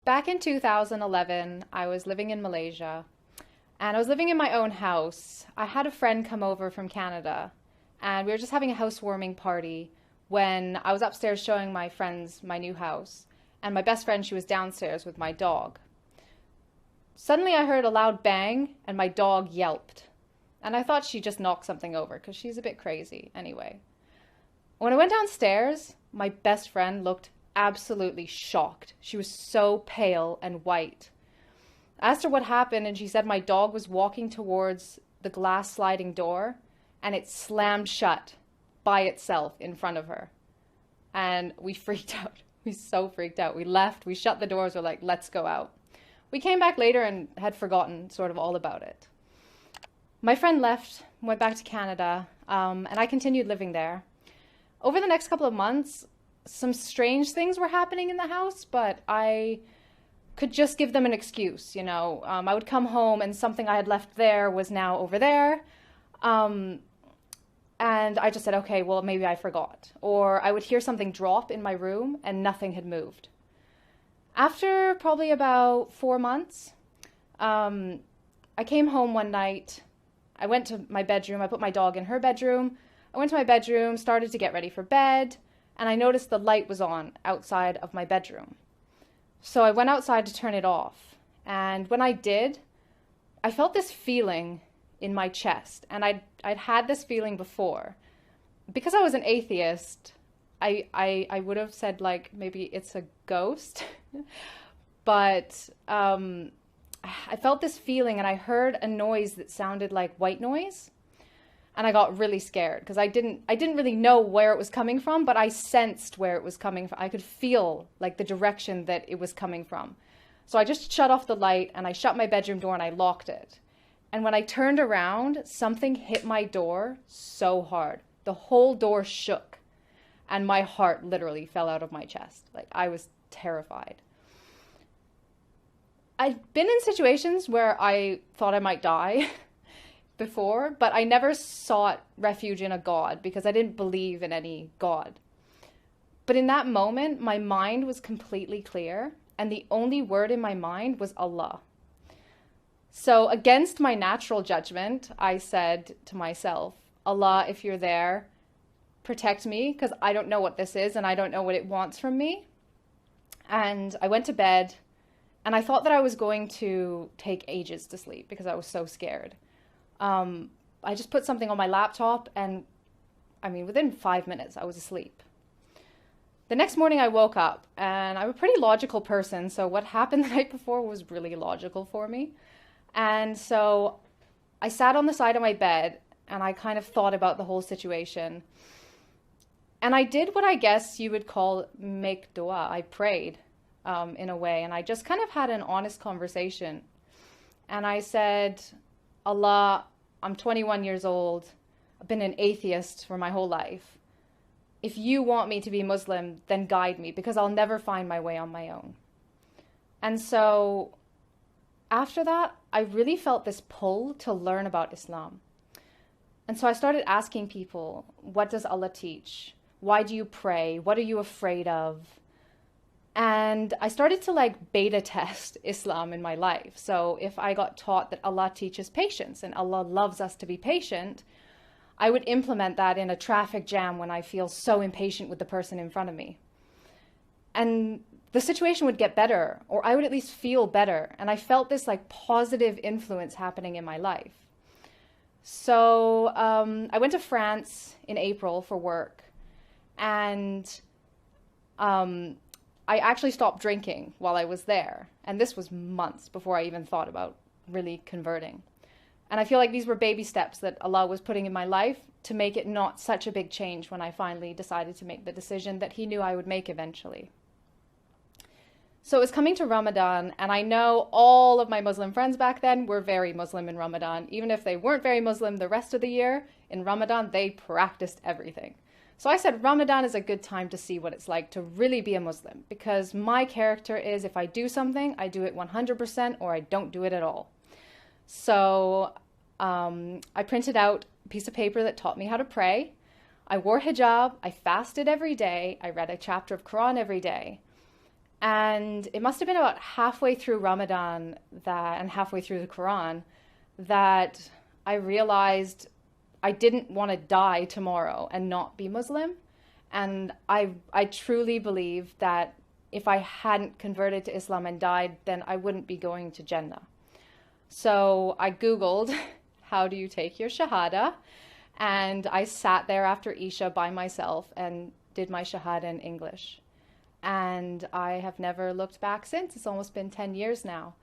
Back in 2011, I was living in Malaysia and I was living in my own house. I had a friend come over from Canada and we were just having a housewarming party when I was upstairs showing my friends my new house. And my best friend, she was downstairs with my dog. Suddenly I heard a loud bang and my dog yelped. And I thought she just knocked something over because she's a bit crazy anyway. When I went downstairs, my best friend looked absolutely shocked. She was so pale and white. I asked her what happened and she said my dog was walking towards the glass sliding door and it slammed shut by itself in front of her. And we freaked out. We so freaked out. We left, we shut the doors, we're like, let's go out. We came back later and had forgotten sort of all about it. My friend left, went back to Canada, and I continued living there. Over the next couple of months, some strange things were happening in the house, but I could just give them an excuse, you know. I would come home and something I had left there was now over there. And I just said, okay, well, maybe I forgot. Or I would hear something drop in my room and nothing had moved. After probably about 4 months, I came home one night. I went to my bedroom. I put my dog in her bedroom. I went to my bedroom, started to get ready for bed, and I noticed the light was on outside of my bedroom. So I went outside to turn it off. And when I did, I felt this feeling in my chest. And I'd had this feeling before. Because I was an atheist, I would have said, like, maybe it's a ghost. But I felt this feeling and I heard a noise that sounded like white noise. And I got really scared because I didn't really know where it was coming from, but I sensed where it was coming from. I could feel like the direction that it was coming from. So I just shut off the light and I shut my bedroom door and I locked it. And when I turned around, something hit my door so hard. The whole door shook and my heart literally fell out of my chest. Like, I was terrified. I've been in situations where I thought I might die before, but I never sought refuge in a God because I didn't believe in any God. But in that moment, my mind was completely clear, and the only word in my mind was Allah. So against my natural judgment, I said to myself, Allah, if you're there, protect me, because I don't know what this is and I don't know what it wants from me. And I went to bed, and I thought that I was going to take ages to sleep because I was so scared. I just put something on my laptop and, within 5 minutes, I was asleep. The next morning I woke up and I'm a pretty logical person. So what happened the night before was really logical for me. And so I sat on the side of my bed and I kind of thought about the whole situation. And I did what I guess you would call make dua. I prayed in a way, and I just kind of had an honest conversation. And I said, Allah, I'm 21 years old. I've been an atheist for my whole life. If you want me to be Muslim, then guide me, because I'll never find my way on my own. And so after that, I really felt this pull to learn about Islam. And so I started asking people, what does Allah teach? Why do you pray? What are you afraid of? And I started to beta test Islam in my life. So if I got taught that Allah teaches patience and Allah loves us to be patient, I would implement that in a traffic jam when I feel so impatient with the person in front of me. And the situation would get better, or I would at least feel better. And I felt this positive influence happening in my life. So I went to France in April for work, and I actually stopped drinking while I was there. And this was months before I even thought about really converting. And I feel like these were baby steps that Allah was putting in my life to make it not such a big change when I finally decided to make the decision that He knew I would make eventually. So it was coming to Ramadan, and I know all of my Muslim friends back then were very Muslim in Ramadan. Even if they weren't very Muslim the rest of the year, in Ramadan they practiced everything. So I said Ramadan is a good time to see what it's like to really be a Muslim, because my character is, if I do something, I do it 100% or I don't do it at all. So I printed out a piece of paper that taught me how to pray. I wore hijab, I fasted every day, I read a chapter of Quran every day. And it must have been about halfway through Ramadan that, and halfway through the Quran, that I realized I didn't want to die tomorrow and not be Muslim. And I truly believe that if I hadn't converted to Islam and died, then I wouldn't be going to Jannah. So I Googled, how do you take your Shahada? And I sat there after Isha by myself and did my Shahada in English. And I have never looked back since. It's almost been 10 years now.